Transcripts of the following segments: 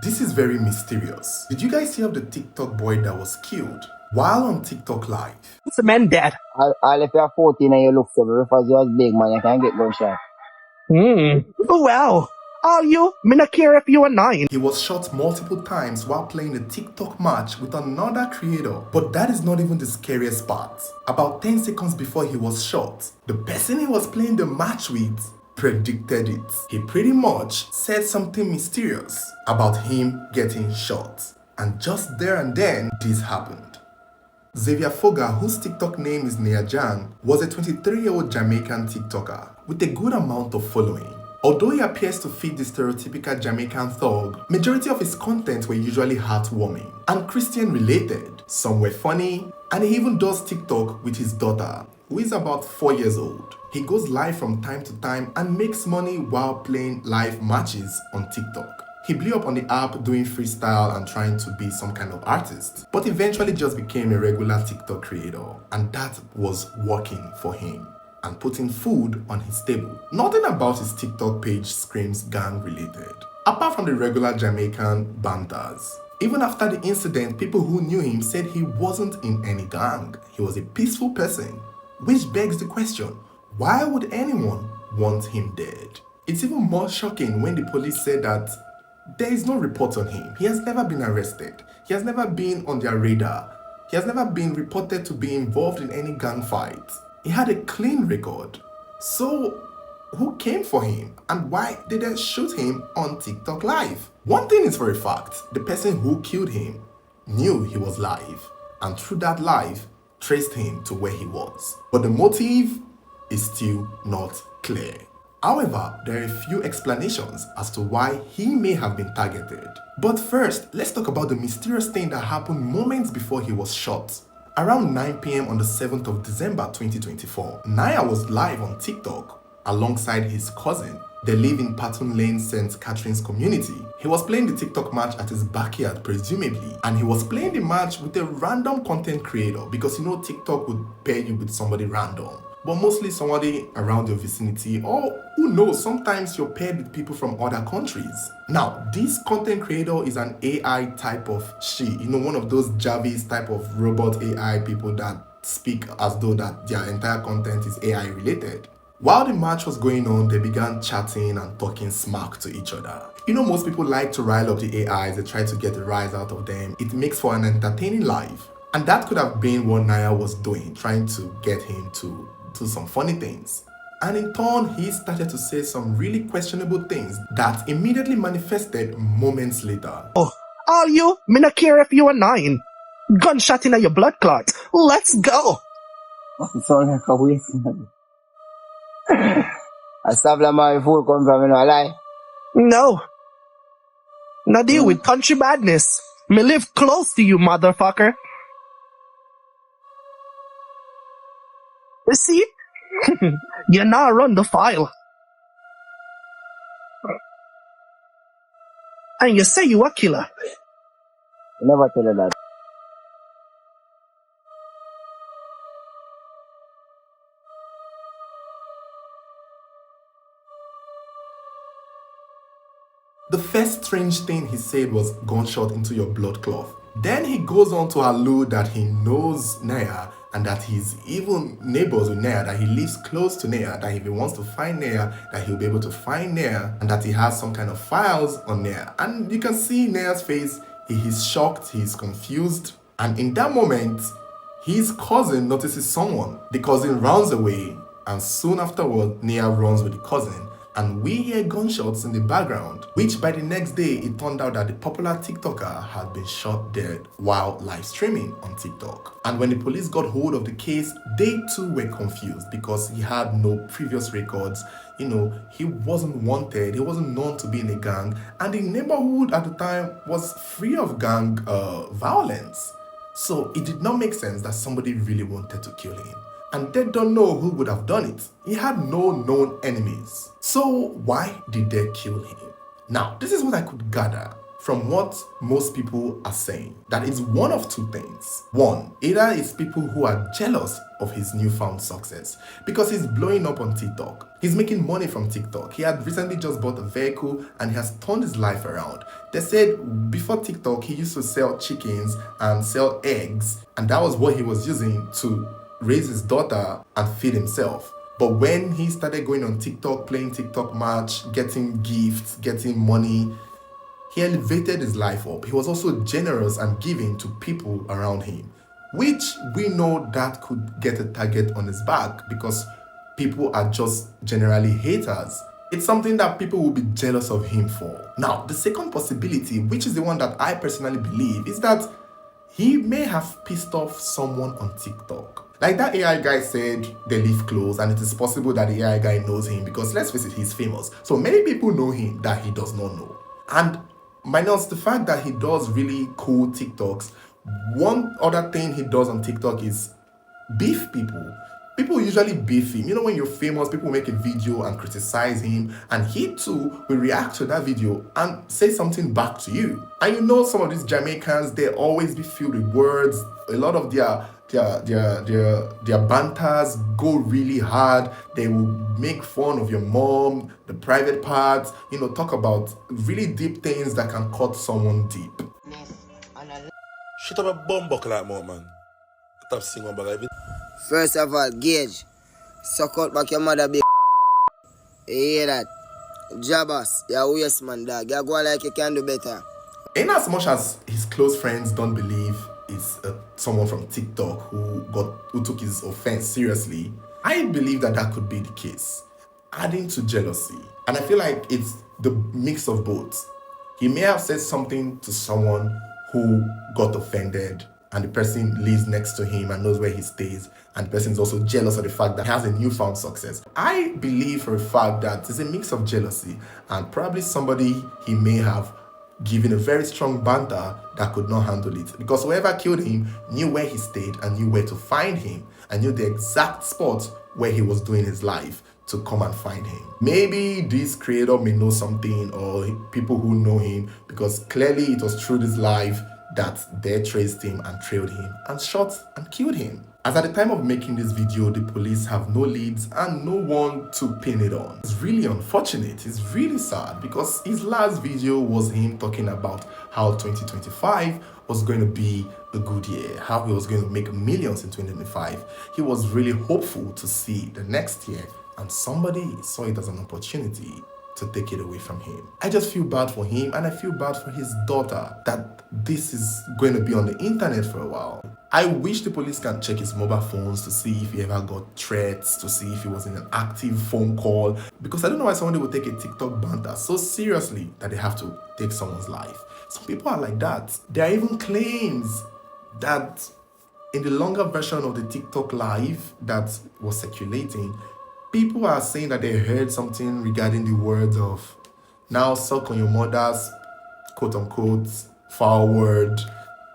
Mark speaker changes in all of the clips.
Speaker 1: This is very mysterious. Did you guys hear of the TikTok boy that was killed while on TikTok live?
Speaker 2: It's a man dead.
Speaker 3: All if you're 14 and you look so rough as you was big man, you can get gunshot.
Speaker 2: Oh well. Are you? Me not care if you are 9.
Speaker 1: He was shot multiple times while playing a TikTok match with another creator. But that is not even the scariest part. About 10 seconds before he was shot, the person he was playing the match with predicted it. He pretty much said something mysterious about him getting shot. And just there and then, this happened. Xavier Foga, whose TikTok name is Nia Jang, was a 23-year-old Jamaican TikToker with a good amount of following. Although he appears to fit the stereotypical Jamaican thug, majority of his content were usually heartwarming and Christian related. Some were funny, and he even does TikTok with his daughter, who is about 4 years old. He goes live from time to time and makes money while playing live matches on TikTok. He blew up on the app doing freestyle and trying to be some kind of artist, but eventually just became a regular TikTok creator, and that was working for him and putting food on his table. Nothing about his TikTok page screams gang related, apart from the regular Jamaican banters. Even after the incident, people who knew him said he wasn't in any gang. He was a peaceful person, which begs the question, why would anyone want him dead? It's even more shocking when the police said that there is no report on him. He has never been arrested. He has never been on their radar. He has never been reported to be involved in any gang fights. He had a clean record. So, who came for him? And why did they shoot him on TikTok live? One thing is for a fact, the person who killed him knew he was live, and through that live, traced him to where he was. But the motive is still not clear. However, there are a few explanations as to why he may have been targeted. But first, let's talk about the mysterious thing that happened moments before he was shot. Around 9 p.m. on the 7th of December 2024, Naya was live on TikTok alongside his cousin. They live in Patton Lane, St. Catherine's community. He was playing the TikTok match at his backyard, presumably, and he was playing the match with a random content creator because TikTok would pair you with somebody random, but mostly somebody around your vicinity, or who knows, sometimes you're paired with people from other countries. Now, this content creator is an AI type of one of those Jarvis type of robot AI people that speak as though that their entire content is AI related. While the match was going on, they began chatting and talking smack to each other. Most people like to rile up the AIs, they try to get a rise out of them. It makes for an entertaining live. And that could have been what Naya was doing, trying to get him to do some funny things. And in turn, he started to say some really questionable things that immediately manifested moments later.
Speaker 2: Oh, are you? Me not care if you are 9. Gunshot in your blood clot. Let's go.
Speaker 3: Sound like a waste, man. I stop la my food come from, you know, lie.
Speaker 2: No. Now deal with country badness. Me live close to you, motherfucker. You see? You now run the file. And you say you a killer.
Speaker 3: Never tell her that.
Speaker 1: The first strange thing he said was gunshot into your blood cloth. Then he goes on to allude that he knows Naya and that he's even neighbors with Naya, that he lives close to Naya, that if he wants to find Naya, that he'll be able to find Naya, and that he has some kind of files on Naya. And you can see Naya's face, he's shocked, he's confused. And in that moment, his cousin notices someone. The cousin runs away, and soon afterward, Naya runs with the cousin. And we hear gunshots in the background, which by the next day, it turned out that the popular TikToker had been shot dead while live streaming on TikTok. And when the police got hold of the case, they too were confused because he had no previous records. He wasn't wanted, he wasn't known to be in a gang, and the neighborhood at the time was free of gang violence. So it did not make sense that somebody really wanted to kill him. And they don't know who would have done it. He had no known enemies. So why did they kill him? Now, this is what I could gather. from what most people are saying, that is one of two things. One, either it's people who are jealous of his newfound success because he's blowing up on TikTok. He's making money from TikTok. He had recently just bought a vehicle and he has turned his life around. They said before TikTok, he used to sell chickens and sell eggs, and that was what he was using to raise his daughter and feed himself. But when he started going on TikTok, playing TikTok match, getting gifts, getting money, he elevated his life up. He was also generous and giving to people around him, which we know that could get a target on his back because people are just generally haters. It's something that people will be jealous of him for. Now, the second possibility, which is the one that I personally believe, is that he may have pissed off someone on TikTok. Like that AI guy said they live close, and it is possible that the AI guy knows him because let's face it, he's famous. So many people know him that he does not know. And minus the fact that he does really cool TikToks, one other thing he does on TikTok is beef people. People usually beef him. You know, when you're famous, people make a video and criticize him, and he too will react to that video and say something back to you. And you know, some of these Jamaicans, they always be filled with words. A lot of their banters go really hard. They will make fun of your mom, the private parts, you know, talk about really deep things that can cut someone deep.
Speaker 4: Shut up a bum buckle like more, man. Stop singing about everything.
Speaker 5: First of all, Gage, suck out back your mother, big. You hear that? Jabas, you're waste man, dog. You go like you can do better.
Speaker 1: In as much as his close friends don't believe it's someone from TikTok who took his offense seriously, I believe that could be the case, adding to jealousy. And I feel like it's the mix of both. He may have said something to someone who got offended, and the person lives next to him and knows where he stays, and the person is also jealous of the fact that he has a newfound success. I believe for a fact that it's a mix of jealousy and probably somebody he may have given a very strong banter that could not handle it, because whoever killed him knew where he stayed and knew where to find him and knew the exact spot where he was doing his life to come and find him. Maybe this creator may know something, or people who know him, because clearly it was through this live that they traced him and trailed him and shot and killed him. As at the time of making this video, the police have no leads and no one to pin it on. It's really unfortunate, it's really sad, because his last video was him talking about how 2025 was going to be a good year, how he was going to make millions in 2025. He was really hopeful to see the next year, and somebody saw it as an opportunity to take it away from him. I just feel bad for him, and I feel bad for his daughter that this is going to be on the internet for a while. I wish the police can check his mobile phones to see if he ever got threats, to see if he was in an active phone call, because I don't know why somebody would take a TikTok banter so seriously that they have to take someone's life. Some people are like that. There are even claims that in the longer version of the TikTok live that was circulating, people are saying that they heard something regarding the words of "now suck on your mother's," quote unquote, foul word,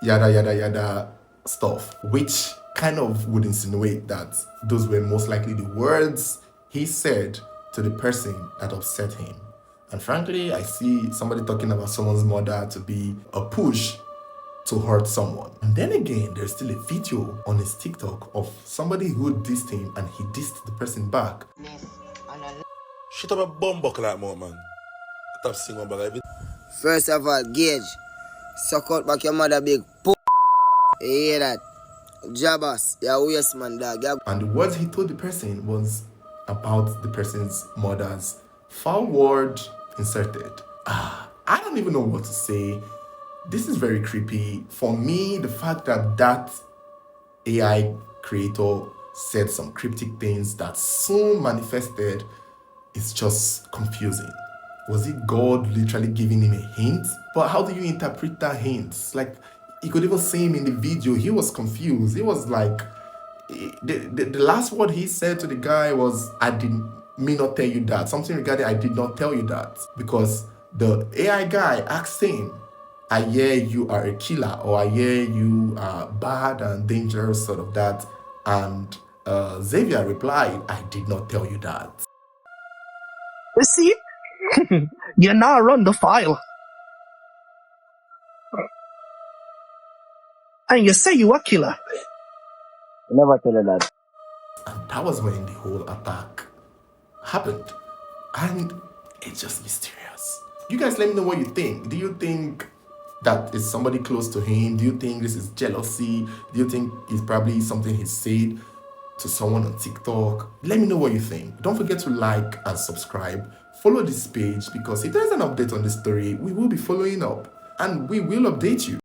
Speaker 1: yada yada yada stuff, which kind of would insinuate that those were most likely the words he said to the person that upset him. And frankly, I see somebody talking about someone's mother to be a push to hurt someone. And then again, there's still a video on his TikTok of somebody who dissed him and he dissed the person back.
Speaker 4: Shut up a bum buckle like more, man. Stop singing about everything.
Speaker 5: First of all, Gage, suck out back your mother, big. You hear that? Jabas, you're waste man, dog.
Speaker 1: And the words he told the person was about the person's mother's foul word inserted. I don't even know what to say. This is very creepy. For me, the fact that AI creator said some cryptic things that soon manifested is just confusing. Was it God literally giving him a hint? But how do you interpret that hint? Like, you could even see him in the video. He was confused. He was like, the last word he said to the guy was, "I did me not tell you that." Something regarding "I did not tell you that." Because the AI guy asked him, "I hear you are a killer," or "I hear you are bad and dangerous," sort of that. And Xavier replied, "I did not tell you that."
Speaker 2: You see? You now run the file. And you say you a killer.
Speaker 3: I never tell her that.
Speaker 1: And that was when the whole attack happened. And it's just mysterious. You guys let me know what you think. Do you think that is somebody close to him? Do you think this is jealousy? Do you think it's probably something he said to someone on TikTok? Let me know what you think. Don't forget to like and subscribe. Follow this page because if there's an update on this story, we will be following up and we will update you.